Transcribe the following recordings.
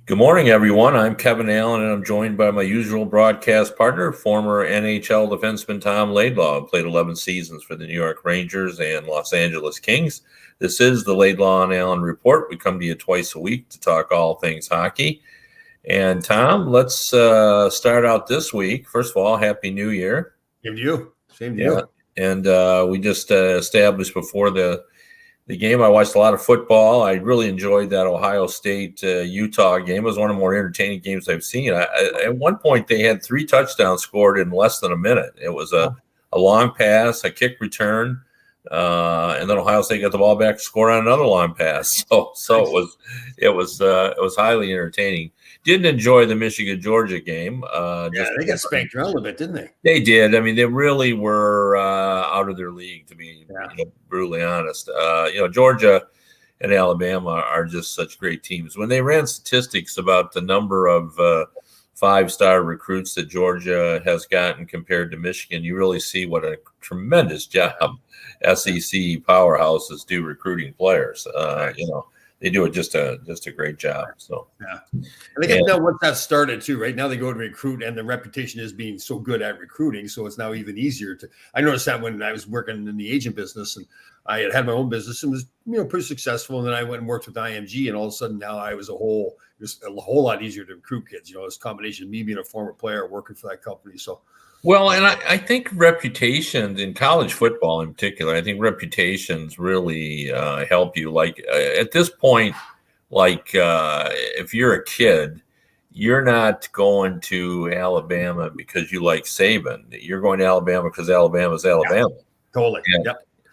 Good morning, everyone. I'm Kevin Allen, and I'm joined by my usual broadcast partner, former NHL defenseman Tom Laidlaw, who played 11 seasons for the New York Rangers and Los Angeles Kings. This is the Laidlaw and Allen Report. We come to you twice a week to talk all things hockey. And Tom, let's start out this week. First of all, Happy New Year. Same to you. Same to you. And we just established before the game, I watched a lot of football. I really enjoyed that Ohio State-Utah game. It was one of the more entertaining games I've seen. At one point, they had 3 touchdowns scored in less than a minute. It was a long pass, a kick return, and then Ohio State got the ball back, scored on another long pass. So it was highly entertaining. Didn't enjoy the Michigan-Georgia game. They got spanked around a little bit, didn't they? They did. I mean, they really were out of their league, to be brutally honest. Georgia and Alabama are just such great teams. When they ran statistics about the number of 5-star recruits that Georgia has gotten compared to Michigan, you really see what a tremendous job SEC powerhouses do recruiting players. They do it just a great job. So and I guess now once that started too, right now they go to recruit, and the reputation is being so good at recruiting, so it's now even easier to. I noticed that when I was working in the agent business, and I had my own business and was pretty successful, and then I went and worked with IMG, and all of a sudden now it was a whole lot easier to recruit kids. It's a combination of me being a former player working for that company. So. Well, and I think reputations in college football in particular, I think reputations really help you. Like at this point, if you're a kid, you're not going to Alabama because you like Saban. You're going to Alabama because Alabama's Alabama. Yeah, totally.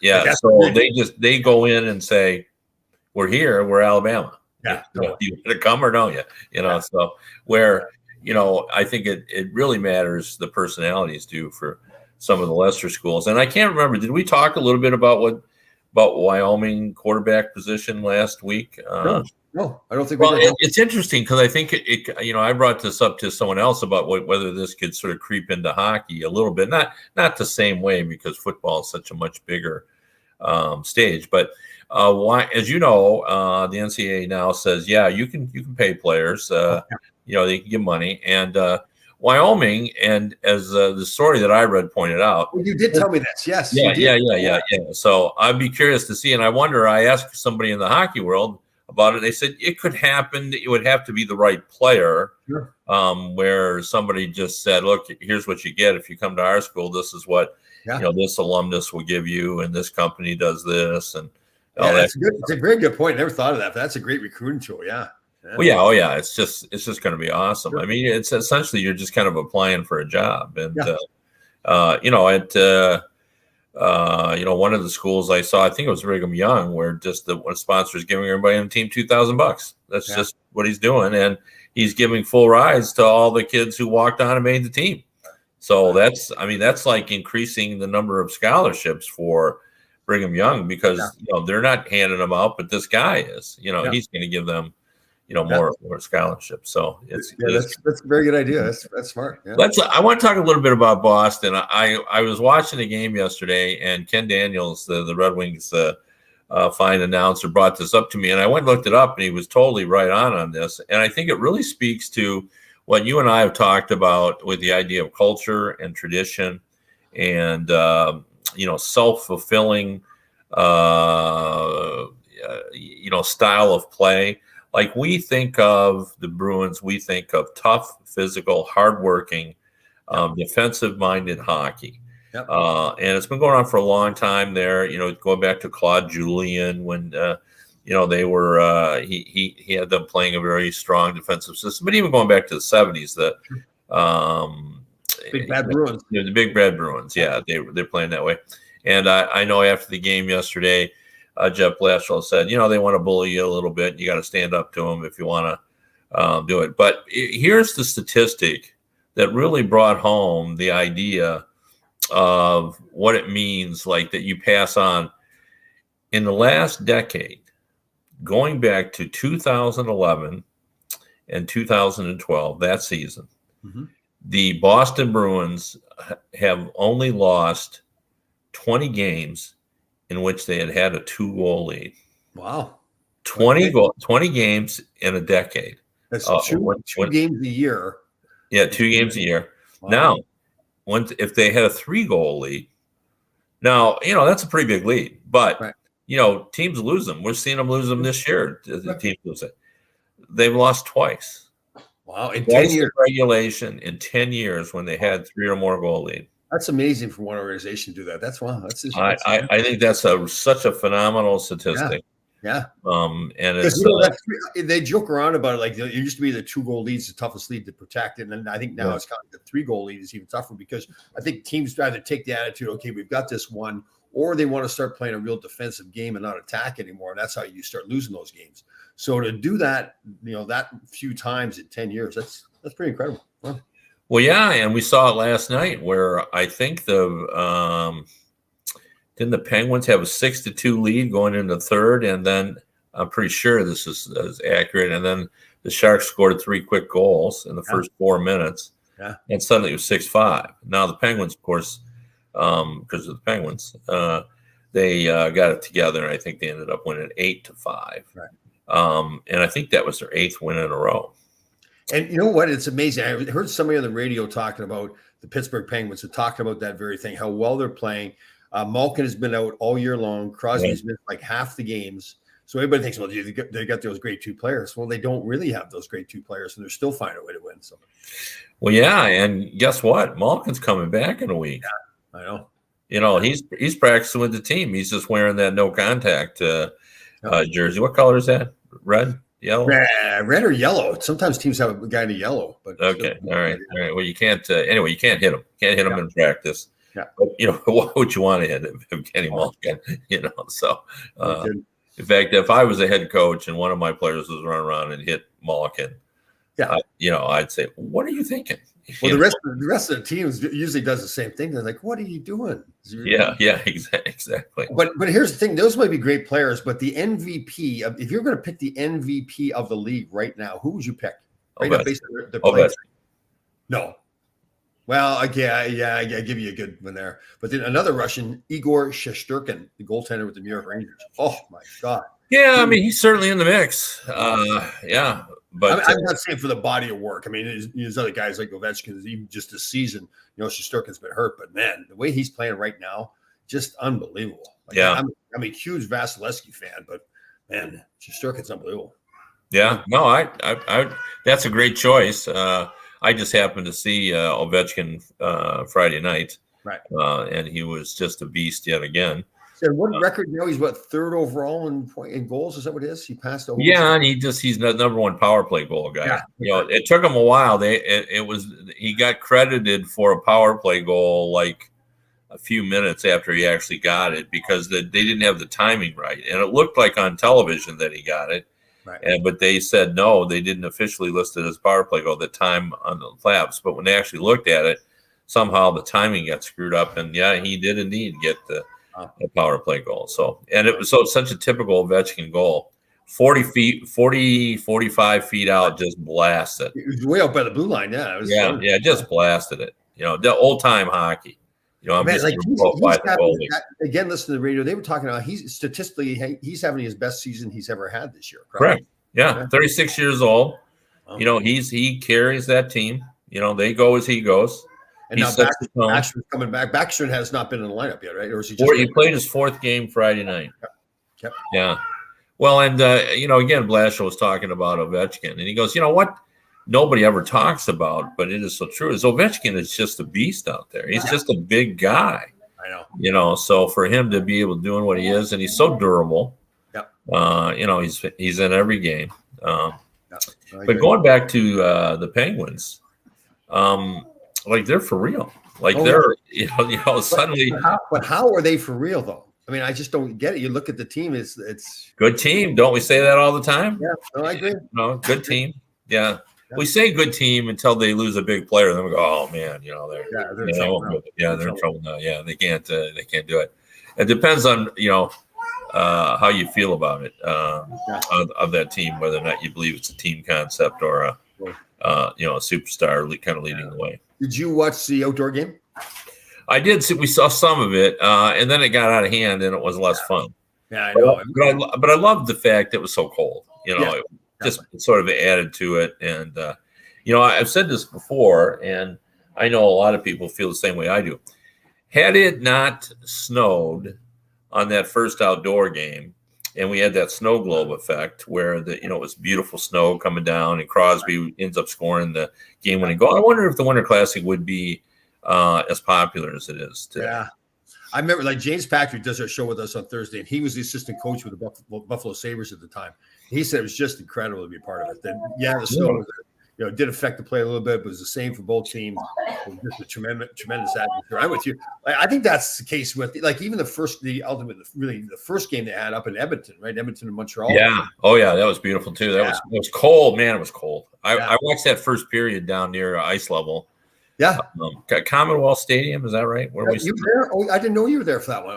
Yeah. So they go in and say, "We're here. We're Alabama. Yeah. You want to come or don't you?" So where. I think it really matters the personalities do for some of the lesser schools. And I can't remember, did we talk a little bit about Wyoming quarterback position last week? No, I don't think we did. It's interesting because I think I brought this up to someone else about whether this could sort of creep into hockey a little bit, not the same way because football is such a much bigger stage, but why, as you know, the NCAA now says, you can pay players, they can give money, and Wyoming, and as the story that I read pointed out. Well, you did tell me this, yes. Yeah. So I'd be curious to see, and I asked somebody in the hockey world about it. They said it could happen. It would have to be the right player, where somebody just said, "Look, here's what you get if you come to our school. This is what this alumnus will give you, and this company does this." And that's good. It's a very good point. Never thought of that. But that's a great recruiting tool. Yeah. Well, it's just going to be awesome. Sure. I mean, it's essentially you're just kind of applying for a job, and one of the schools I saw, I think it was Brigham Young, where just the sponsor is giving everybody on the team $2,000. That's just what he's doing, and he's giving full rides to all the kids who walked on and made the team. So that's like increasing the number of scholarships for Brigham Young because they're not handing them out, but this guy is. He's going to give them. More scholarships. So that's a very good idea. That's smart. Yeah. I want to talk a little bit about Boston. I was watching a game yesterday, and Ken Daniels, the Red Wings fine announcer, brought this up to me, and I went and looked it up, and he was totally right on this. And I think it really speaks to what you and I have talked about with the idea of culture and tradition, and self-fulfilling, style of play. Like we think of the Bruins, we think of tough, physical, hardworking, defensive-minded hockey. Yep. And it's been going on for a long time there, going back to Claude Julien when, they were, he had them playing a very strong defensive system, but even going back to the 70s, Big Bad Bruins. The Big Bad Bruins. Yeah, they're playing that way. And I know after the game yesterday, Jeff Blaswell said, they want to bully you a little bit. You got to stand up to them if you want to do it. But here's the statistic that really brought home the idea of what it means, like that you pass on. In the last decade, going back to 2011 and 2012, that season, the Boston Bruins have only lost 20 games in which they had a 2-goal lead. Wow. 20 games in a decade. That's two games a year. Yeah, 2 games a year. Wow. Now, if they had a 3-goal lead, now, that's a pretty big lead. But, teams lose them. We're seeing them lose them this year. The teams lose it. They've lost twice. Wow, in 10 years. Regulation in 10 years when they had 3 or more goal lead. That's amazing for one organization to do that. That's wow. That's I think that's such a phenomenal statistic. Yeah. And it's they joke around about it like it used to be the 2-goal lead is the toughest lead to protect, and I think now it's kind of the 3-goal lead is even tougher because I think teams either take the attitude, okay, we've got this one, or they want to start playing a real defensive game and not attack anymore, and that's how you start losing those games. So to do that, that few times in 10 years, that's pretty incredible. Wow. Well, yeah, and we saw it last night where I think didn't the Penguins have a 6-2 lead going into third, and then I'm pretty sure this is accurate, and then the Sharks scored 3 quick goals in the first 4 minutes, and suddenly it was 6-5. Now the Penguins, of course, because of the Penguins, they got it together, and I think they ended up winning 8-5. Right. And I think that was their 8th win in a row. And you know what? It's amazing. I heard somebody on the radio talking about the Pittsburgh Penguins and talking about that very thing, how well they're playing. Malkin has been out all year long. Crosby's missed like half the games. So everybody thinks, well, they got those great 2 players. Well, they don't really have those great 2 players, and they're still finding a way to win. So, well, yeah, and guess what? Malkin's coming back in a week. Yeah, I know. He's practicing with the team. He's just wearing that no contact jersey. What color is that? Red? Yellow? Red or yellow. Sometimes teams have a guy in yellow. But okay, all right. Well, you can't. Anyway, you can't hit him. Can't hit him in practice. Yeah. But what would you want to hit him, Kenny Malkin? So. In fact, if I was a head coach and one of my players was running around and hit Malkin, I'd say, "What are you thinking?" Well, the rest of the team usually does the same thing. They're like, "What are you doing?" Yeah, exactly. But here's the thing: those might be great players, but the MVP, if you're going to pick the MVP of the league right now, who would you pick? Right now, based on the players. No. Well, I give you a good one there. But then another Russian, Igor Shesterkin, the goaltender with the New York Rangers. Oh my God! Yeah, I mean he's certainly in the mix. Yeah. But I'm not saying for the body of work. I mean, there's other guys like Ovechkin, even just this season, Shesterkin's been hurt, but man, the way he's playing right now, just unbelievable. I'm a huge Vasilevsky fan, but man, Shesterkin's unbelievable. Yeah, no, I that's a great choice. I just happened to see Ovechkin Friday night, right? And he was just a beast yet again. So what record now? He's what, 3rd overall in goals? Is that what it is? He passed over. Yeah, and he's the number 1 power play goal guy. Yeah. It took him a while. He got credited for a power play goal like a few minutes after he actually got it because they didn't have the timing right, and it looked like on television that he got it. Right. But they said no, they didn't officially list it as power play goal, the time on the flaps. But when they actually looked at it, somehow the timing got screwed up, and he did indeed get the power play goal. So, and it was such a typical Ovechkin goal. 45 feet out, just blasted. It was way out by the blue line. Yeah, just blasted it. The old time hockey. I'm man, like again, listen to the radio. They were talking about he's having his best season he's ever had this year. Correct. Yeah, 36 years old. He carries that team. They go as he goes. And now Backstrom coming back. Backstrom has not been in the lineup yet, right? Or is he he played his 4th game Friday night. Yep. Yeah. Well, and again, Blashill was talking about Ovechkin, and he goes, what nobody ever talks about, but it is so true, is Ovechkin is just a beast out there. He's just a big guy. I know. So for him to be able to do what he is, and he's so durable. Yep. He's in every game. But going back to the Penguins, they're for real. They're suddenly. But how are they for real though? I mean, I just don't get it. You look at the team; it's good team. Don't we say that all the time? Yeah, no, I agree. No, good team. Yeah. We say good team until they lose a big player. Then we go, oh man, they're in trouble. They're in trouble now. Yeah, they can't do it. It depends on how you feel about it of that team, whether or not you believe it's a team concept or a superstar kind of leading the way. Did you watch the outdoor game? I did. We saw some of it, and then it got out of hand, and it was less fun. Yeah, I know. But I loved the fact that it was so cold. just sort of added to it. And, I've said this before, and I know a lot of people feel the same way I do. Had it not snowed on that first outdoor game, and we had that snow globe effect where it was beautiful snow coming down, and Crosby ends up scoring the game-winning goal. I wonder if the Winter Classic would be as popular as it is today. Yeah. I remember, like, James Patrick does our show with us on Thursday, and he was the assistant coach with the Buffalo Sabres at the time. He said it was just incredible to be a part of it. That, the snow was, did affect the play a little bit, but it was the same for both teams. It was just a tremendous atmosphere. I'm with you. I think that's the case with, like, even the first game they had up in Edmonton, right? Edmonton and Montreal. Yeah. Oh, yeah. That was beautiful, too. It was cold. Man, it was cold. I watched that first period down near ice level. Yeah. Commonwealth Stadium, is that right? Where you there? Oh, I didn't know you were there for that one.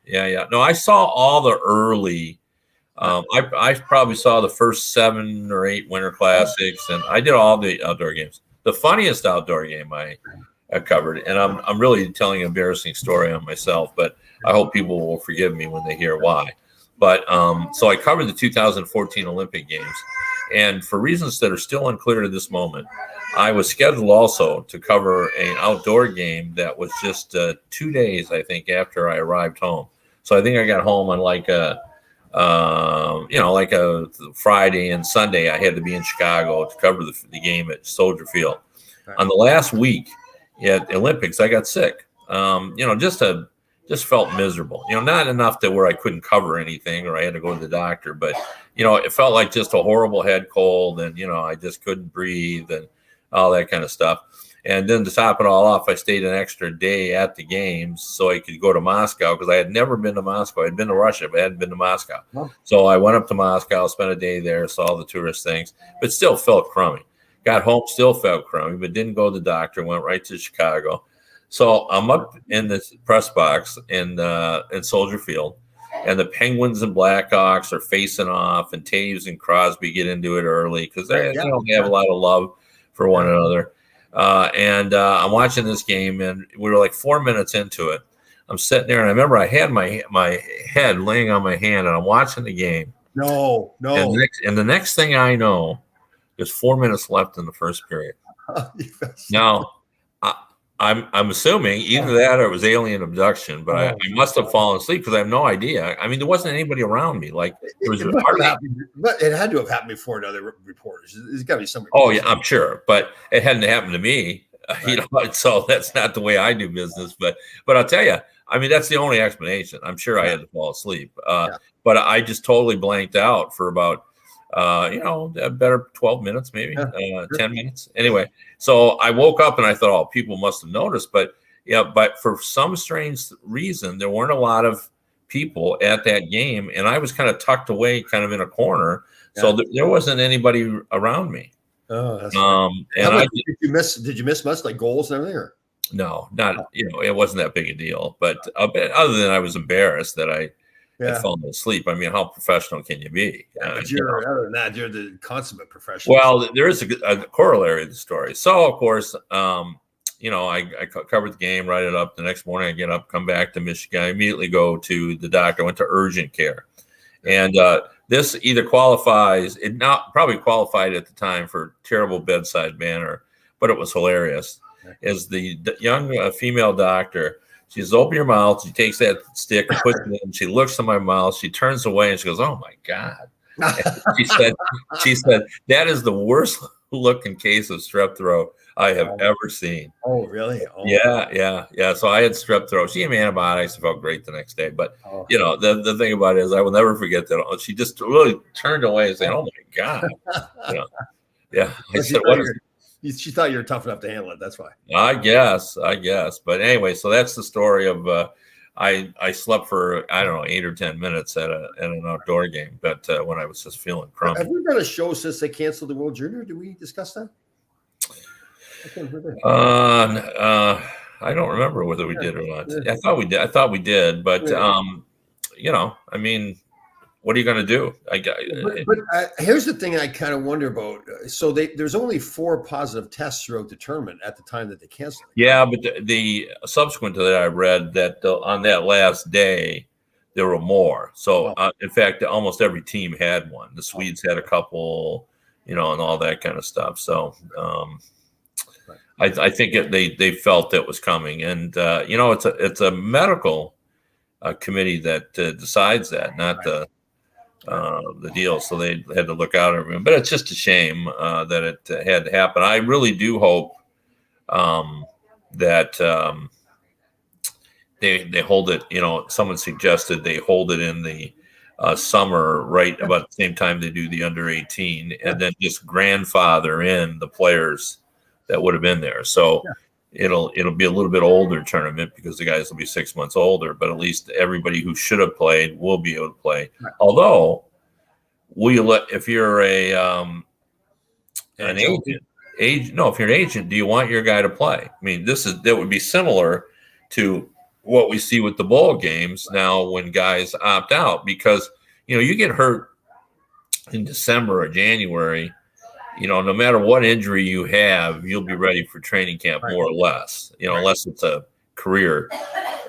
Yeah. No, I saw all the early. I probably saw the first 7 or 8 Winter Classics, and I did all the outdoor games. The funniest outdoor game I covered, and I'm really telling an embarrassing story on myself, but I hope people will forgive me when they hear why. But so I covered the 2014 Olympic Games, and for reasons that are still unclear to this moment, I was scheduled also to cover an outdoor game that was just 2 days, I think, after I arrived home. So I think I got home on like a Friday and Sunday. I had to be in Chicago to cover the game at Soldier Field. Right. On the last week at the Olympics, I got sick. Just felt miserable. Not enough to where I couldn't cover anything or I had to go to the doctor, but it felt like just a horrible head cold, and I just couldn't breathe and all that kind of stuff. And then to top it all off, I stayed an extra day at the games so I could go to Moscow, because I had never been to Moscow. I'd been to Russia, but I hadn't been to Moscow. Oh. So I went up to Moscow, spent a day there, saw all the tourist things, but still felt crummy. Got home, still felt crummy, but didn't go to the doctor, went right to Chicago. So I'm up in the press box in Soldier Field, and the Penguins and Blackhawks are facing off, and Taves and Crosby get into it early because they don't have a lot of love for one another. And I'm watching this game, and we were like 4 minutes into it. I'm sitting there, and I remember I had my head laying on my hand, and I'm watching the game. No. And the next thing I know, there's 4 minutes left in the first period. Now, I'm assuming either that or it was alien abduction, but I must have fallen asleep because I have no idea. I mean, there wasn't anybody around me. Like, there was but it had to have happened before to other reporters. There's got to be somebody. Oh, yeah, I'm sure, but it hadn't happened to me. Right. So that's not the way I do business. But I'll tell you, I mean, that's the only explanation. I'm sure I had to fall asleep, but I just totally blanked out for about a better 12 minutes, maybe 10 minutes. Anyway, so I woke up and I thought, oh, people must have noticed. But for some strange reason, there weren't a lot of people at that game. And I was kind of tucked away, kind of in a corner. Yeah. So there wasn't anybody around me. Oh, that's and did you miss much, like goals and everything? Or? No, not, it wasn't that big a deal. But other than I was embarrassed that I had fallen asleep. I mean, how professional can you be? But other than that, you're the consummate professional. Well, there is a corollary to the story. So, of course, I covered the game, write it up. The next morning, I get up, come back to Michigan. I immediately go to the doctor. I went to urgent care. And this either qualifies, it not probably qualified at the time for terrible bedside manner, but it was hilarious. Is the young female doctor. She says, open your mouth. She takes that stick and puts it in. She looks in my mouth. She turns away and she goes, oh, my God. She said, that is the worst looking case of strep throat I have ever seen. Oh, really? Oh. Yeah. So I had strep throat. She gave me antibiotics. I felt great the next day. But, the thing about it is I will never forget that. She just really turned away and said, oh, my God. Yeah. I said, what is she thought you were tough enough to handle it. That's why. I guess. But anyway, so that's the story of I slept for, I don't know, 8 or 10 minutes at an outdoor game, but when I was just feeling crummy. Have we done a show since they canceled the World Junior? Did we discuss that? I don't remember whether we did or not. Yeah. I thought we did, but I mean, what are you going to do? But here's the thing I kind of wonder about. So there's only 4 positive tests throughout the tournament at the time that they canceled. Yeah, but the subsequent to that, I read that on that last day, there were more. So, Wow. in fact, almost every team had one. The Swedes had a couple, and all that kind of stuff. So, I think they felt it was coming, and it's a medical committee that decides that, not the deal. So they had to look out at everyone. But it's just a shame that it had to happen. I really do hope that they hold it. Someone suggested they hold it in the summer, right about the same time they do the under 18, and then just grandfather in the players that would have been there. So it'll be a little bit older tournament because the guys will be 6 months older, but at least everybody who should have played will be able to play. Right. Although, if you're an agent, if you're an agent, do you want your guy to play? I mean, that would be similar to what we see with the bowl games now when guys opt out, because you get hurt in December or January. No matter what injury you have, you'll be ready for training camp more or less. Unless it's a career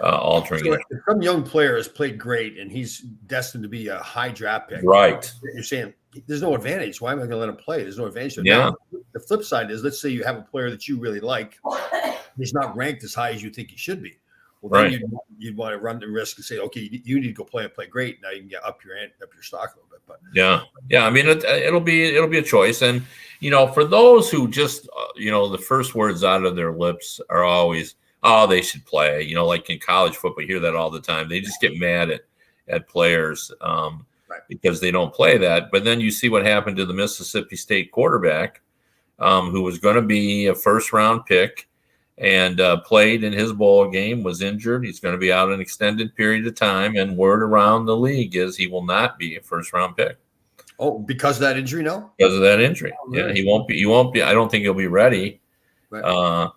altering. So some young player has played great, and he's destined to be a high draft pick. Right. You're saying there's no advantage. Why am I going to let him play? There's no advantage. Yeah. Now, the flip side is, let's say you have a player that you really like. He's not ranked as high as you think he should be. Well, then you'd want to run the risk and say, okay, you need to go play and play great. Now you can get up your stock a little bit. But yeah. I mean, it'll be a choice, and for those who just the first words out of their lips are always, oh, they should play. Like in college football, you hear that all the time. They just get mad at players because they don't play that. But then you see what happened to the Mississippi State quarterback, who was going to be a first-round pick. And played in his bowl game, was injured. He's going to be out an extended period of time. And word around the league is he will not be a first-round pick. Oh, because of that injury, no? Because of that injury. Oh, really? Yeah, he won't be. I don't think he'll be ready. Right.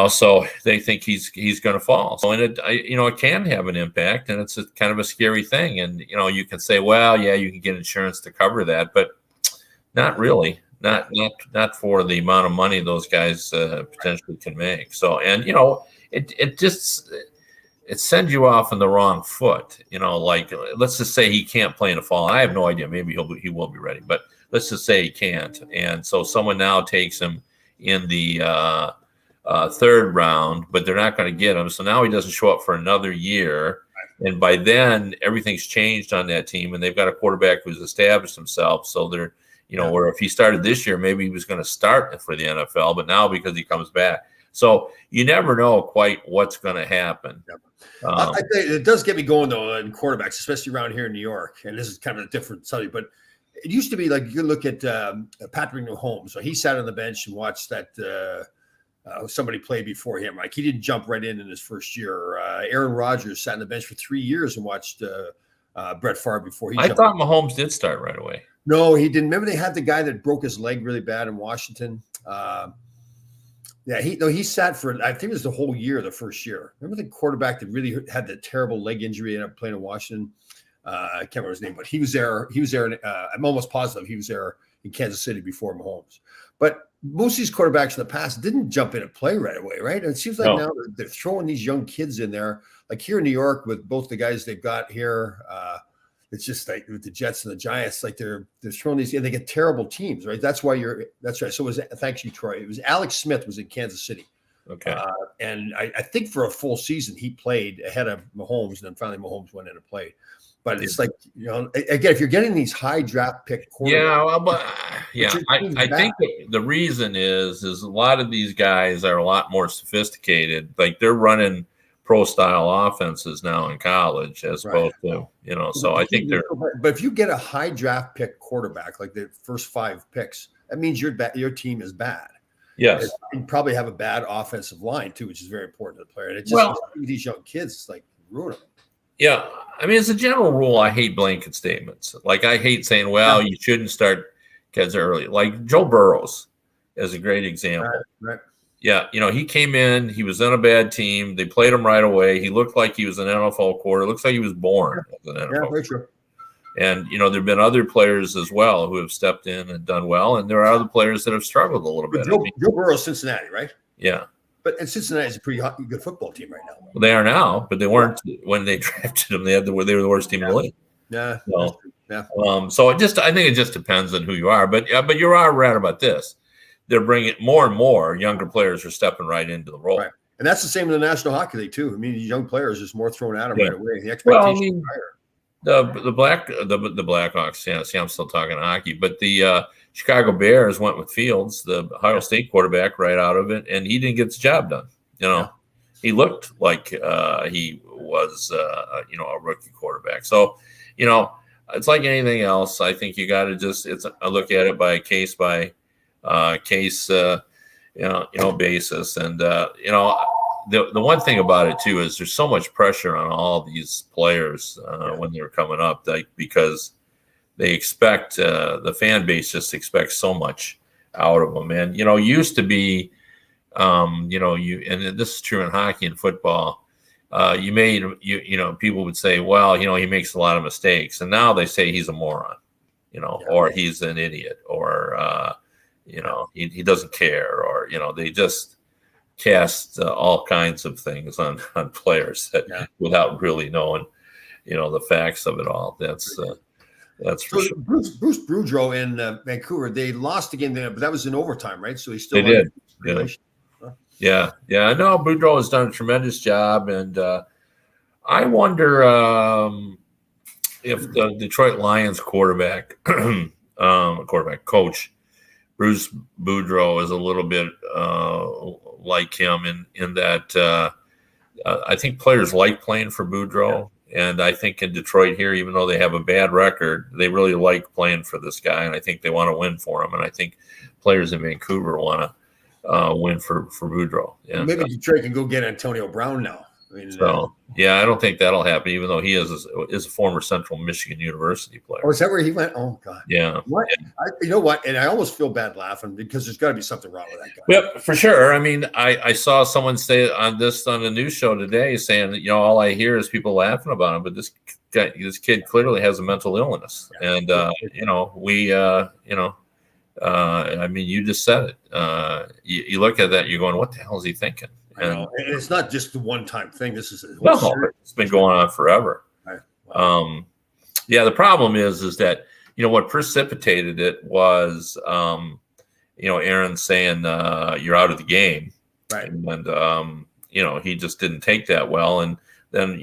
So they think he's going to fall. So, and it can have an impact, and it's kind of a scary thing. And, you can say, well, yeah, you can get insurance to cover that, but not really. Not for the amount of money those guys potentially can make. So, and it sends you off on the wrong foot. Like, let's just say he can't play in the fall. I have no idea. Maybe he will be ready, but let's just say he can't. And so someone now takes him in the third round, but they're not going to get him. So now he doesn't show up for another year. And by then everything's changed on that team, and they've got a quarterback who's established himself. So they're, where if he started this year, maybe he was going to start for the NFL, but now because he comes back. So you never know quite what's going to happen. I think it does get me going, though, in quarterbacks, especially around here in New York. And this is kind of a different subject, but it used to be like you look at Patrick Mahomes. So he sat on the bench and watched that somebody play before him. Like, he didn't jump right in his first year. Aaron Rodgers sat on the bench for 3 years and watched Brett Favre before he jumped. I thought Mahomes did start right away. No, he didn't. Remember they had the guy that broke his leg really bad in Washington? He sat for, I think it was the whole year, the first year. Remember the quarterback that really had the terrible leg injury and ended up playing in Washington? I can't remember his name, but he was there. I'm almost positive he was there in Kansas City before Mahomes. But most of these quarterbacks in the past didn't jump in and play right away, right? And it seems like now they're throwing these young kids in there. Like here in New York with both the guys they've got here, it's just like with the Jets and the Giants, like they're throwing these, and they get terrible teams, right? That's right. So thanks you, Troy. It was Alex Smith was in Kansas City. Okay. And I think for a full season, he played ahead of Mahomes, and then finally Mahomes went in and played. But it's like, again, if you're getting these high draft pick quarterbacks. I think the reason is a lot of these guys are a lot more sophisticated. Like they're running pro style offenses now in college as opposed to, so I think they're. But if you get a high draft pick quarterback, like the first 5 picks, that means your team is bad. Yes. You probably have a bad offensive line too, which is very important to the player. And it just these young kids, it's like ruin them. Yeah. I mean, as a general rule, I hate blanket statements. Like I hate saying, well, you shouldn't start kids early. Like Joe Burrows is a great example. Right. Yeah, he came in. He was on a bad team. They played him right away. He looked like he was an NFL quarterback. It looks like he was born as an NFL. Yeah, very true. And there have been other players as well who have stepped in and done well, and there are other players that have struggled a little bit. Joe Burrow, Cincinnati, right? Yeah. But and Cincinnati is a pretty good football team right now. Well, they are now, but they weren't when they drafted them. They were the worst team in the league. Yeah. So, yeah. So I think it just depends on who you are. But you are right about this. They're bringing more and more younger players are stepping right into the role. Right. And that's the same in the National Hockey League too. I mean, these young players, there's more thrown at them right away. The expectation is higher. The Blackhawks. Yeah, see, I'm still talking hockey, but the Chicago Bears went with Fields, the Ohio State quarterback, right out of it, and he didn't get the job done. He looked like he was a rookie quarterback. So, it's like anything else. I think you got to I look at it by case basis, and the one thing about it too is there's so much pressure on all these players when they're coming up, because they expect the fan base just expects so much out of them. And used to be, and this is true in hockey and football. People would say, well, he makes a lot of mistakes, and now they say he's a moron, or he's an idiot, or he doesn't care, or they just cast all kinds of things on players without really knowing, the facts of it all. That's for sure. Bruce Boudreau in Vancouver, they lost the game there, but that was in overtime, right? So he still did. Yeah. No, Boudreau has done a tremendous job, and I wonder if the Detroit Lions quarterback coach Bruce Boudreau is a little bit like him in that I think players like playing for Boudreau. And I think in Detroit here, even though they have a bad record, they really like playing for this guy, and I think they want to win for him. And I think players in Vancouver want to win for Boudreau. And maybe Detroit can go get Antonio Brown now. I don't think that'll happen, even though he is a former Central Michigan University player. Oh, is that where he went? Oh, God. Yeah. What? You know what? And I almost feel bad laughing because there's got to be something wrong with that guy. Yep, for sure. I mean, I saw someone say on the news show today saying that, all I hear is people laughing about him, but this kid clearly has a mental illness. Yeah. And, I mean, you just said it. You look at that, you're going, what the hell is he thinking? And it's not just the one-time thing. This is it's been going on forever. Right. Wow. The problem is that what precipitated it was Aaron saying you're out of the game, right? And he just didn't take that well, and then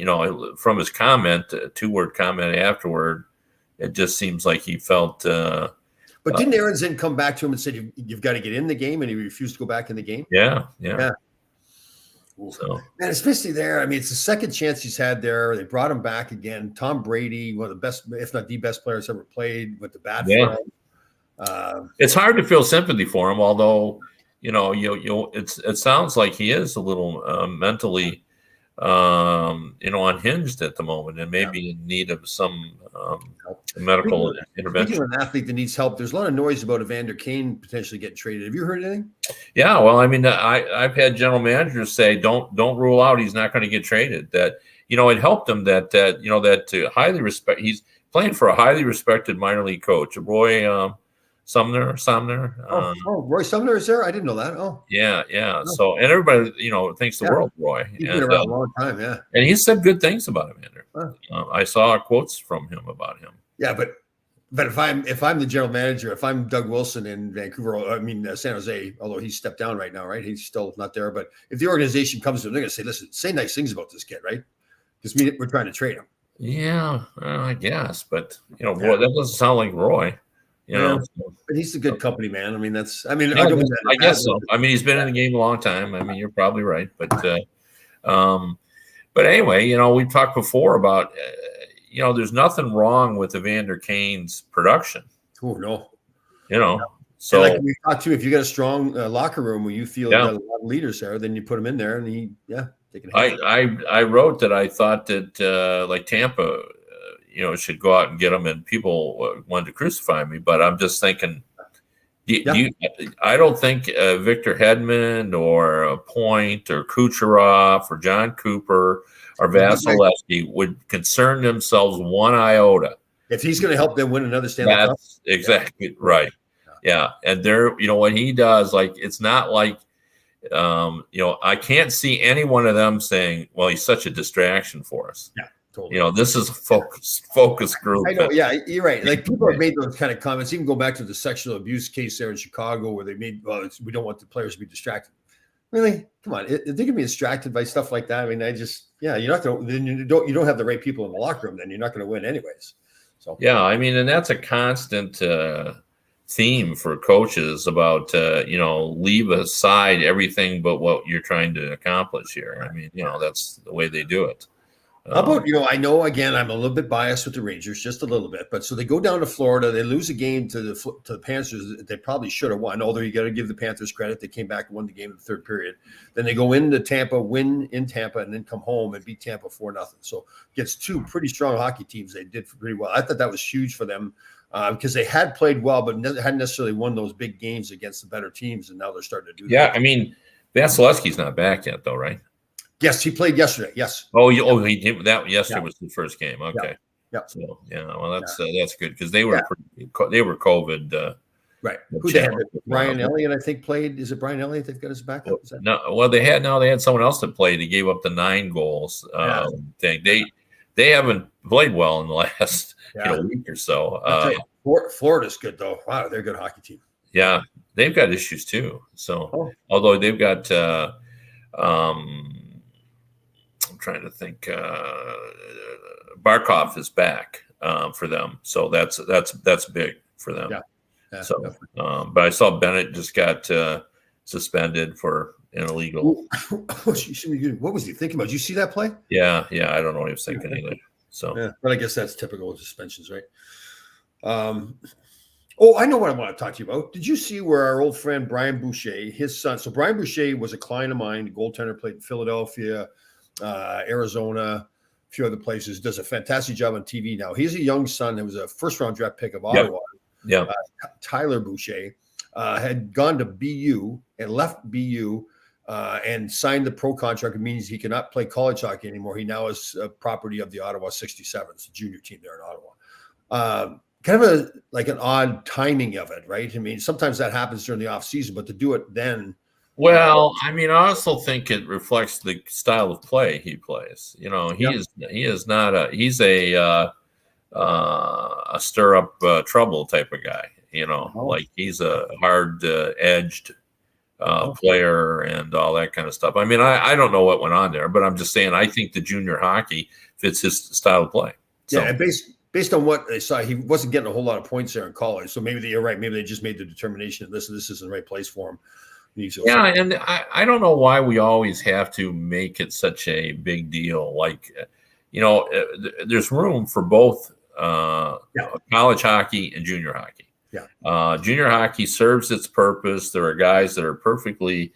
from his comment, two-word comment afterward, it just seems like he felt. But didn't Aaron then come back to him and said you've got to get in the game, and he refused to go back in the game? Yeah. So, man, especially there. I mean, it's the second chance he's had there. They brought him back again. Tom Brady, one of the best, if not the best players ever played, with the bat for him. It's hard to feel sympathy for him, although it sounds like he is a little mentally unhinged at the moment, and maybe in need of some medical intervention. Speaking of an athlete that needs help, there's a lot of noise about Evander Kane potentially getting traded. Have you heard anything? Yeah, well, I mean, I've had general managers say don't rule out he's not going to get traded. That it helped him that highly respect. He's playing for a highly respected minor league coach, Roy Sumner. Roy Sumner is there? I didn't know that. Oh, yeah. So, and everybody, thinks the world of Roy. He's been around a long time, yeah. And he said good things about Evander. I saw quotes from him about him. Yeah, but if I'm the general manager, if I'm Doug Wilson in Vancouver, San Jose, although he's stepped down right now, right? He's still not there. But if the organization comes to him, they're going to say, listen, say nice things about this kid, right? Because we're trying to trade him. Yeah, I guess. But, boy, that doesn't sound like Roy. But he's a good company man. I guess so. I mean, he's been in the game a long time. I mean, you're probably right. But anyway, we talked before about, there's nothing wrong with Evander Kane's production. Oh, no. So and like we talked to, if you got a strong locker room where you feel a lot of leaders there, then you put him in there, and I wrote that I thought that like Tampa, should go out and get him, and people wanted to crucify me, but I'm just thinking, I don't think Victor Hedman or Point or Kucherov or John Cooper or Vasilevsky would concern themselves one iota. If he's going to help them win another Stanley Cup. That's exactly right. Yeah. And what he does, like, it's not like, I can't see any one of them saying, well, he's such a distraction for us. Yeah, totally. This is a focus group. I know. Yeah, you're right. Like people have made those kind of comments. Even go back to the sexual abuse case there in Chicago, where they made, we don't want the players to be distracted. Really? Come on. They can be distracted by stuff like that. I mean, you're not going to, then you don't have the right people in the locker room, then you're not going to win anyways. So, yeah, I mean, and that's a constant theme for coaches about, leave aside everything but what you're trying to accomplish here. I mean, that's the way they do it. How about, I know, again, I'm a little bit biased with the Rangers, just a little bit, but so they go down to Florida, they lose a game to the Panthers that they probably should have won, although you got to give the Panthers credit. They came back and won the game in the third period. Then they go into Tampa, win in Tampa, and then come home and beat Tampa 4-0. So against two pretty strong hockey teams, they did pretty well. I thought that was huge for them because they had played well, but hadn't necessarily won those big games against the better teams, and now they're starting to do that. Yeah, I mean, Vasilevsky's not back yet, though, right? Yes, he played yesterday. Yes. He did that. Yesterday was the first game. Okay. Yeah. So well, that's good because they were COVID. Right. Who they had? Brian Elliott, I think, played. Is it Brian Elliott? They've got his backup. No. Well, they had someone else that played. He gave up the 9 goals. Thing. They haven't played well in the last week or so. Florida's good though. Wow, they're a good hockey team. Yeah, they've got issues too. So although they've got. I'm trying to think. Barkov is back for them, so that's big for them. Yeah. So, but I saw Bennett just got suspended for an illegal. What was he thinking about? Did you see that play? Yeah. I don't know what he was thinking either. So, but I guess that's typical of suspensions, right? I know what I want to talk to you about. Did you see where our old friend Brian Boucher, his son? So Brian Boucher was a client of mine, goaltender, played in Philadelphia, Arizona, a few other places. Does a fantastic job on TV now. He's a young son. It was a first-round draft pick of Ottawa. Yeah. Tyler Boucher had gone to BU and left BU and signed the pro contract. It means he cannot play college hockey anymore. He now is a property of the Ottawa 67s, the junior team there in Ottawa. Kind of an odd timing of it, right? I mean, sometimes that happens during the off season, but to do it then. Well, I mean, I also think it reflects the style of play he plays. He's a stir up trouble type of guy. Like he's a hard edged player and all that kind of stuff. I mean, I don't know what went on there, but I'm just saying I think the junior hockey fits his style of play. So. Yeah, and based on what they saw, he wasn't getting a whole lot of points there in college. So maybe you're right. Maybe they just made the determination that this isn't the right place for him. And I don't know why we always have to make it such a big deal. Like, there's room for both college hockey and junior hockey. Yeah. Junior hockey serves its purpose. There are guys that are perfectly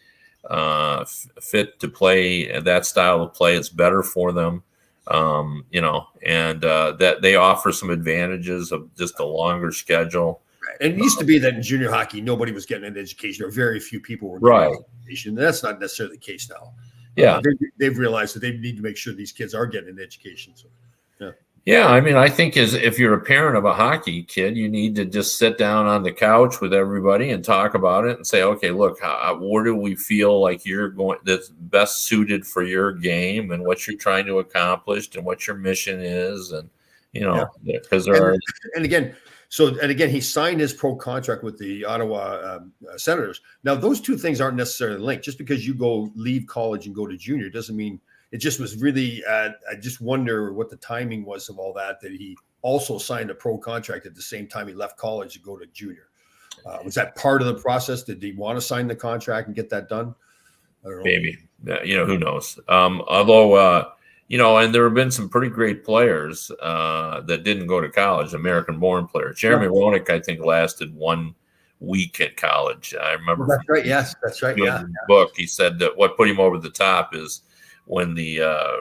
fit to play that style of play. It's better for them, and that they offer some advantages of just a longer schedule. And it used to be that in junior hockey, nobody was getting an education, or very few people were getting an education. And that's not necessarily the case now. Yeah. They've realized that they need to make sure these kids are getting an education. So, yeah. I mean, I think if you're a parent of a hockey kid, you need to just sit down on the couch with everybody and talk about it and say, okay, look, where do we feel like that's best suited for your game and what you're trying to accomplish and what your mission is. And, because again, he signed his pro contract with the Ottawa Senators. Now, those two things aren't necessarily linked. Just because you leave college and go to junior doesn't mean it just was really. I just wonder what the timing was of all that he also signed a pro contract at the same time he left college to go to junior. Was that part of the process? Did he want to sign the contract and get that done? I don't know. Maybe. Who knows? Although. And there have been some pretty great players that didn't go to college, American-born players. Jeremy Warnick, I think, lasted 1 week at college. I remember. That's right. Yes, that's right. Yeah. Book. He said that what put him over the top is when the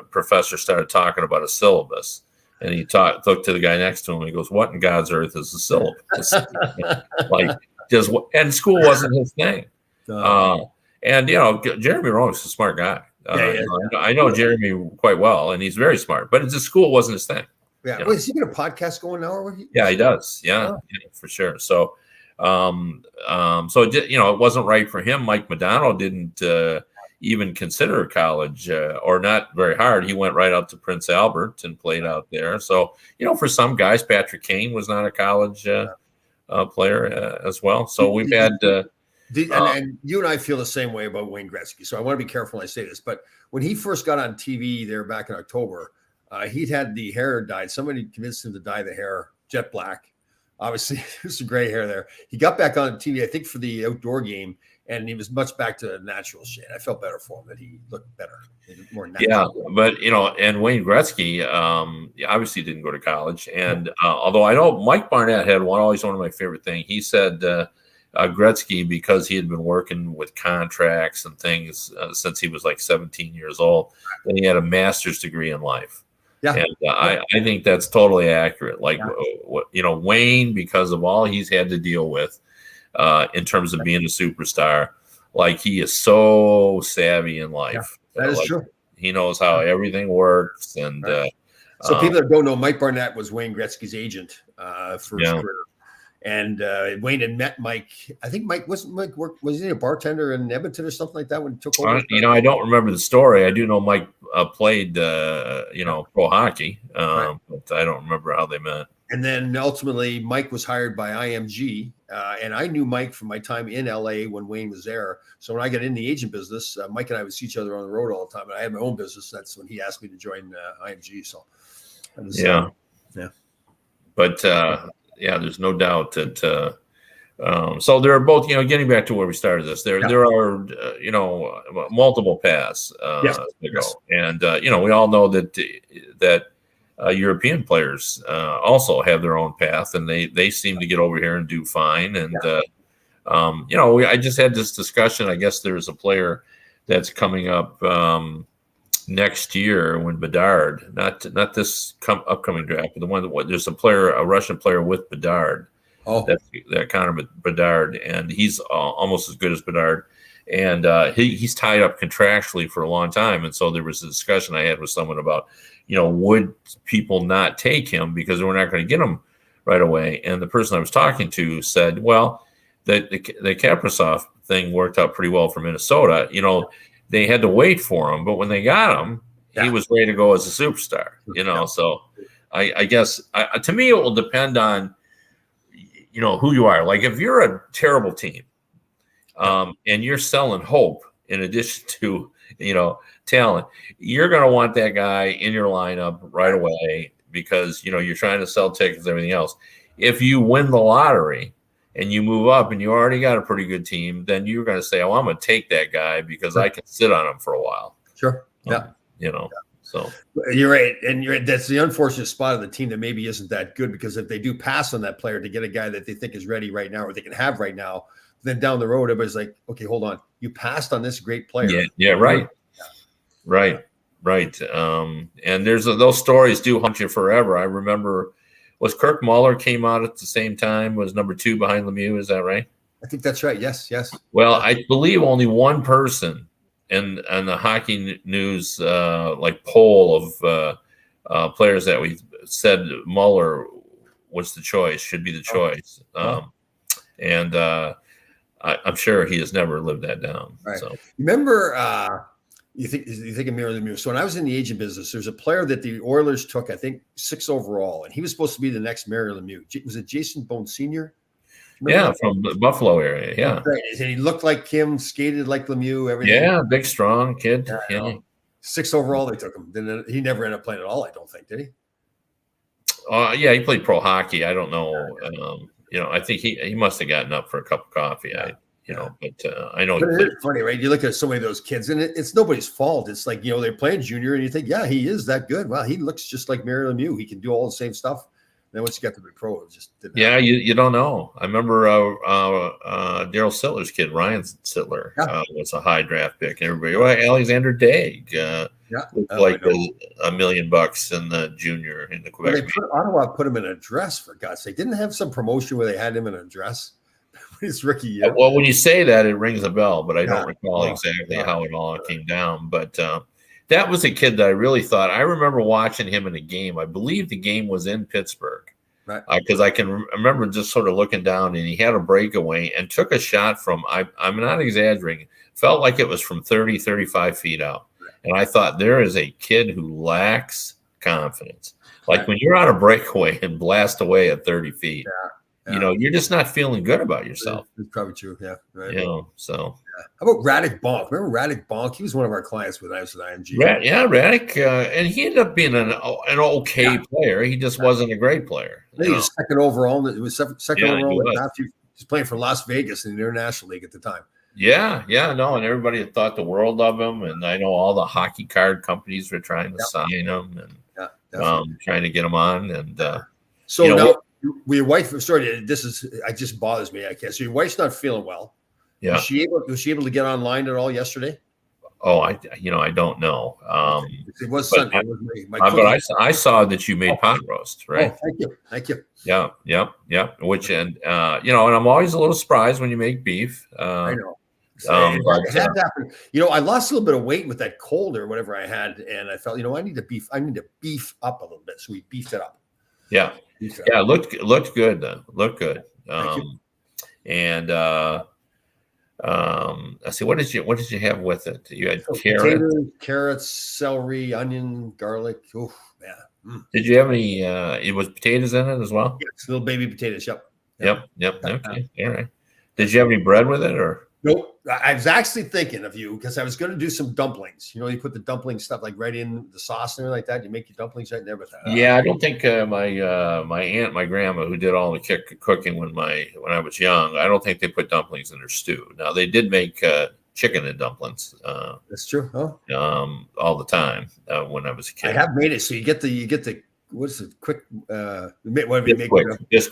professor started talking about a syllabus, and he looked to the guy next to him. And he goes, "What in God's earth is a syllabus?" And school wasn't his thing. And Jeremy Warnick's a smart guy. I know Jeremy quite well, and he's very smart. But the school wasn't his thing. Yeah. Wait, is he got a podcast going now? Yeah, he does. Yeah, for sure. So, So it wasn't right for him. Mike Modano didn't even consider college or not very hard. He went right out to Prince Albert and played out there. So, for some guys, Patrick Kane was not a college player as well. So we've had. And you and I feel the same way about Wayne Gretzky. So I want to be careful when I say this. But when he first got on TV there back in October, he'd had the hair dyed. Somebody convinced him to dye the hair jet black. Obviously, there's some gray hair there. He got back on TV, I think, for the outdoor game, and he was much back to natural shade. I felt better for him that he looked better, more natural. Yeah, but and Wayne Gretzky obviously didn't go to college, and although I know Mike Barnett had always one of my favorite things. He said Gretzky, because he had been working with contracts and things since he was like 17 years old, and he had a master's degree in life. Yeah, and I think that's totally accurate. Like, Wayne, because of all he's had to deal with in terms of being a superstar, like he is so savvy in life. That is true. He knows how everything works. And so people that don't know, Mike Barnett was Wayne Gretzky's agent for his career. And Wayne had met Mike. I think Mike was he a bartender in Edmonton or something like that when he took over? I don't remember the story. I do know Mike played, pro hockey, but I don't remember how they met. And then ultimately, Mike was hired by IMG, and I knew Mike from my time in LA when Wayne was there. So when I got in the agent business, Mike and I would see each other on the road all the time. And I had my own business. That's when he asked me to join IMG. So that was, But there's no doubt that. So there are both, getting back to where we started this. There are, multiple paths to go, and we all know that European players also have their own path, and they seem to get over here and do fine. And I just had this discussion. I guess there's a player that's coming up next year when Bedard, not this upcoming draft, but the one that there's a Russian player with Bedard. Oh, that Connor Bedard, and he's almost as good as Bedard, and he's tied up contractually for a long time. And so there was a discussion I had with someone about, would people not take him because we're not going to get him right away? And the person I was talking to said, well, the Kaprizov thing worked out pretty well for Minnesota. They had to wait for him, but when they got him, he was ready to go as a superstar. So I guess to me it will depend on who you are. Like if you're a terrible team, and you're selling hope in addition to talent, you're going to want that guy in your lineup right away because you're trying to sell tickets and everything else. If you win the lottery and you move up and you already got a pretty good team, then you're going to say, "Oh, I'm going to take that guy because I can sit on him for a while." Sure. So you're right, and that's the unfortunate spot of the team that maybe isn't that good, because if they do pass on that player to get a guy that they think is ready right now or they can have right now, then down the road everybody's like, okay, hold on, you passed on this great player. Right. And there's those stories do haunt you forever. I remember, was Kirk Muller came out at the same time, was number 2 behind Lemieux, is that right? I think that's right. Yes. Well, I believe only one person and the hockey news poll of players that we said Muller was the choice, should be the choice. And I'm sure he has never lived that down. Right. So remember, you think of Mario Lemieux. So when I was in the agent business, there's a player that the Oilers took, I think 6 overall, and he was supposed to be the next Mario Lemieux. Was it Jason Bone Sr.? From the Buffalo area. Yeah. Right. And he looked like him, skated like Lemieux, everything. Yeah, big, strong kid. 6 overall, they took him. Then he never ended up playing at all, I don't think, did he? He played pro hockey. I don't know. I think he must have gotten up for a cup of coffee. But I know. But it's funny, right? You look at so many of those kids, and it's nobody's fault. It's like, they're playing junior, and you think, yeah, he is that good. Wow, he looks just like Mario Lemieux. He can do all the same stuff. Then once you got to be pro, it just didn't happen. You don't know. I remember Daryl Sittler's kid, Ryan Sittler, was a high draft pick. And everybody, Alexander Daig looked like $1 million in the junior in the Quebec. Ottawa put him in a dress, for God's sake. Didn't have some promotion where they had him in a dress his rookie year. Well, when you say that, it rings a bell, but I don't recall exactly how it all came down. But that was a kid that I really thought. I remember watching him in a game. I believe the game was in Pittsburgh, Right. Because I can remember just sort of looking down, and he had a breakaway and took a shot from, I'm not exaggerating, felt like it was from 30, 35 feet out. And I thought, there is a kid who lacks confidence. Like when you're on a breakaway and blast away at 30 feet, you're just not feeling good about yourself. It's probably true. Yeah. Right. So. How about Radek Bonk? Remember Radek Bonk? He was one of our clients when I was at IMG. Radek, and he ended up being an okay player. He just wasn't a great player. I think he was second overall. It was second overall. He was playing for Las Vegas in the International League at the time. Yeah, and everybody thought the world of him. And I know all the hockey card companies were trying to sign him and trying to get him on. And so now, your wife. Sorry, it just bothers me. I can't. So your wife's not feeling well. Yeah. Was she able to get online at all yesterday? Oh, I don't know. It was Sunday. But I saw that you made pot roast, right? Oh, thank you. Yeah. Which and I'm always a little surprised when you make beef. I know. It had happened. I lost a little bit of weight with that cold or whatever I had, and I felt, I need to beef up a little bit. So we beefed it up. Yeah. It looked good though. Looked good. And I see. What did you have with it? You had carrots, celery, onion, garlic. Oh man! Did you have any? It was potatoes in it as well. Yes, little baby potatoes. Yep. Okay. All right. Did you have any bread with it or? Nope. I was actually thinking of you because I was going to do some dumplings. You put the dumpling stuff like right in the sauce and everything like that. You make your dumplings right there with that. Yeah, I don't think my grandma, who did all the cooking when I was young, I don't think they put dumplings in their stew. Now they did make chicken and dumplings. That's true. All the time when I was a kid. I have made it. So you get the what's it? Quick. Whatever you make it. Quick. It's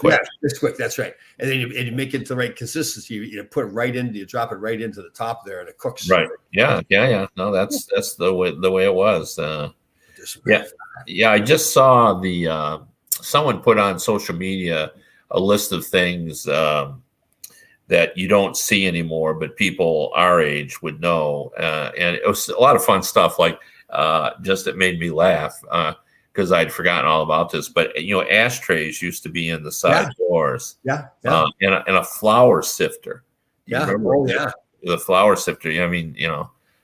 quick. That's right. And then you make it the right consistency. You put it right in. You drop it right into the top there, and it cooks. Right. Yeah. No, that's the way it was. I just saw the someone put on social media a list of things that you don't see anymore, but people our age would know, and it was a lot of fun stuff. Like just it made me laugh. Because I'd forgotten all about this, but ashtrays used to be in the side doors. Yeah. And a flour sifter. The flour sifter. I mean,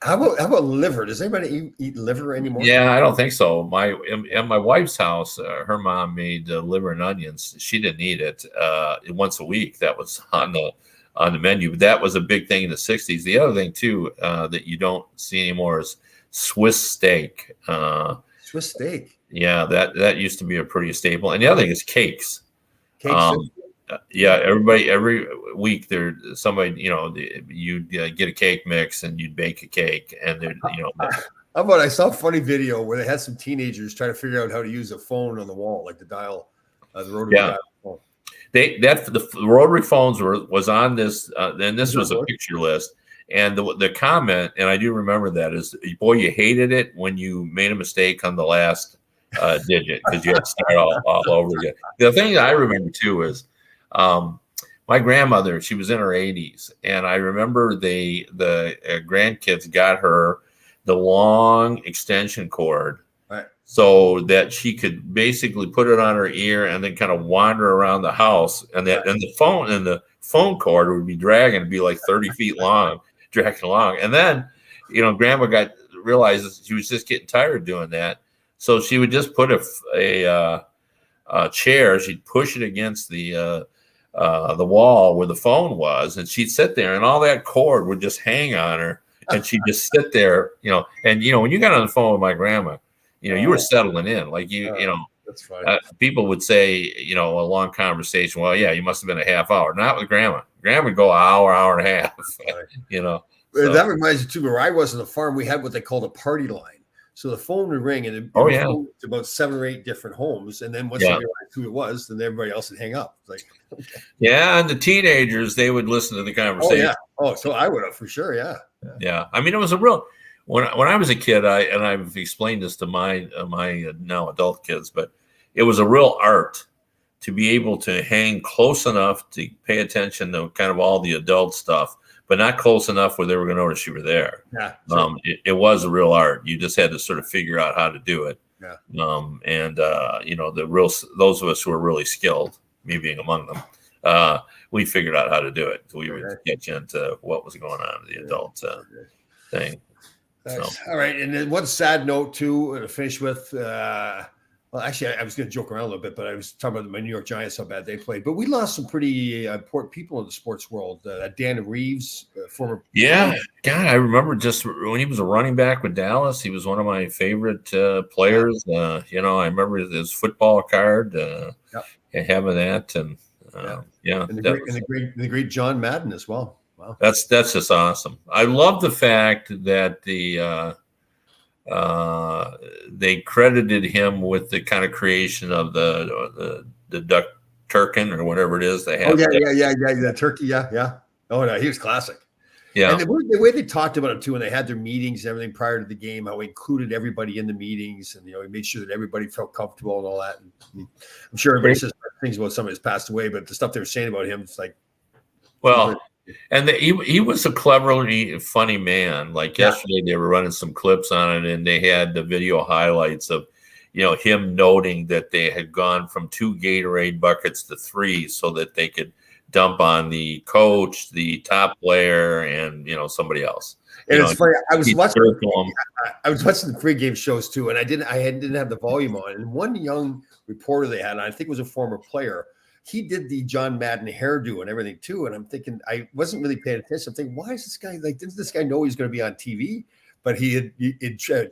How about liver? Does anybody eat liver anymore? Yeah, I don't think so. At my wife's house, her mom made liver and onions. She didn't eat it once a week. That was on the menu. But that was a big thing in the '60s. The other thing too that you don't see anymore is Swiss steak. Swiss steak. Yeah, that used to be a pretty staple. And the other thing is cakes. Every week there's somebody, you'd get a cake mix and you'd bake a cake, and How about I saw a funny video where they had some teenagers trying to figure out how to use a phone on the wall, like the dial, the rotary dial phone. The rotary phones was on this, and this was a picture list. And the comment, and I do remember that, is, boy, you hated it when you made a mistake on the last digit because you had to start all over again. The thing I remember too is my grandmother, she was in her 80s, and I remember the grandkids got her the long extension cord, right, so that she could basically put it on her ear and then kind of wander around the house, and the phone cord would be dragging, it'd be like 30 feet long, dragging along. And then, grandma realized she was just getting tired of doing that. So she would just put a chair, she'd push it against the wall where the phone was, and she'd sit there, and all that cord would just hang on her, and she'd just sit there, and when you got on the phone with my grandma, you were settling in, like that's fine. People would say, a long conversation. Well, yeah, you must have been a half hour. Not with grandma. Grandma would go an hour and a half. Right. So. That reminds me too. Where I was on the farm, we had what they called a party line. So the phone would ring, and it would go to about 7 or 8 different homes. And then once they realized who it was, then everybody else would hang up. It's like, okay. Yeah, and the teenagers, they would listen to the conversation. Oh, so I would have for sure. Yeah. I mean, it was a real. When I was a kid, I've explained this to my now adult kids, but it was a real art to be able to hang close enough to pay attention to kind of all the adult stuff, but not close enough where they were going to notice you were there. Yeah. Sure. It was a real art. You just had to sort of figure out how to do it. Yeah. Those of us who are really skilled, me being among them, we figured out how to do it. We would get into what was going on in the adult thing. So. All right. And then one sad note, too, to finish with. Well, actually, I was going to joke around a little bit, but I was talking about my New York Giants, how bad they played. But we lost some pretty important people in the sports world. Dan Reeves, former. Yeah. God, I remember just when he was a running back with Dallas, he was one of my favorite players. I remember his football card, having that. And the great John Madden as well. Wow. That's just awesome. I love the fact that they credited him with the kind of creation of the duck turkin or whatever it is they have. The turkey, yeah. Oh no, he was classic. Yeah, and the way they talked about it too, when they had their meetings and everything prior to the game, how he included everybody in the meetings, and he made sure that everybody felt comfortable and all that. And I'm sure everybody says things about somebody who's passed away, but the stuff they were saying about him, it's like, well. And he was a cleverly funny man. Like yesterday, they were running some clips on it, and they had the video highlights of, him noting that they had gone from 2 Gatorade buckets to 3, so that they could dump on the coach, the top player, and somebody else. And it's funny. I was watching the pregame shows too, and I didn't have the volume on. And one young reporter they had, and I think it was a former player. He did the John Madden hairdo and everything too. And I'm thinking, I wasn't really paying attention. I'm thinking, why is this guy didn't this guy know he's going to be on TV? But he had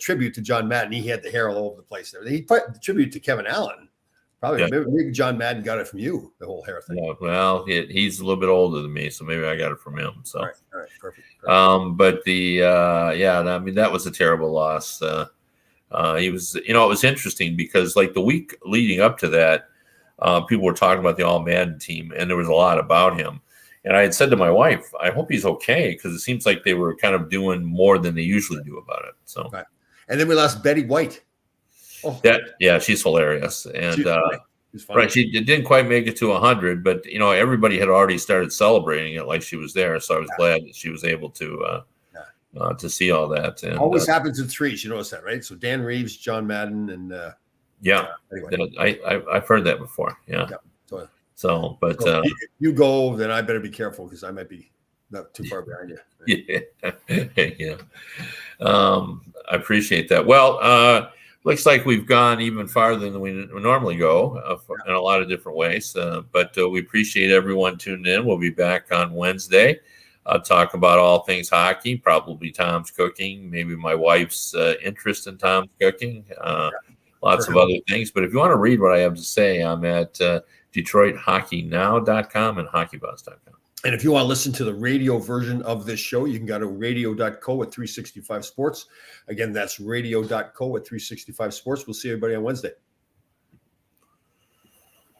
tribute to John Madden. He had the hair all over the place there. He put the tribute to Kevin Allen. Probably maybe John Madden got it from you, the whole hair thing. Yeah, well, he's a little bit older than me, so maybe I got it from him. So, all right, perfect. But that was a terrible loss. He was, it was interesting because like the week leading up to that, people were talking about the All Madden team, and there was a lot about him. And I had said to my wife, I hope he's okay, because it seems like they were kind of doing more than they usually do about it. So, okay. And then we lost Betty White. Oh. She's hilarious, and she didn't quite make it to 100, but everybody had already started celebrating it like she was there. So I was glad that she was able to see all that. And always happens in threes. You notice that, right? So Dan Reeves, John Madden, and anyway. I've heard that before. Yeah. So, but if you go, then I better be careful because I might be not too far behind you. Yeah. I appreciate that. Well, looks like we've gone even farther than we normally go in a lot of different ways. But we appreciate everyone tuning in. We'll be back on Wednesday. Talk about all things hockey, probably Tom's cooking, maybe my wife's interest in Tom's cooking. Lots of other things. But if you want to read what I have to say, I'm at DetroitHockeyNow.com and HockeyBuzz.com. And if you want to listen to the radio version of this show, you can go to radio.co at 365 Sports. Again, that's radio.co at 365 Sports. We'll see everybody on Wednesday.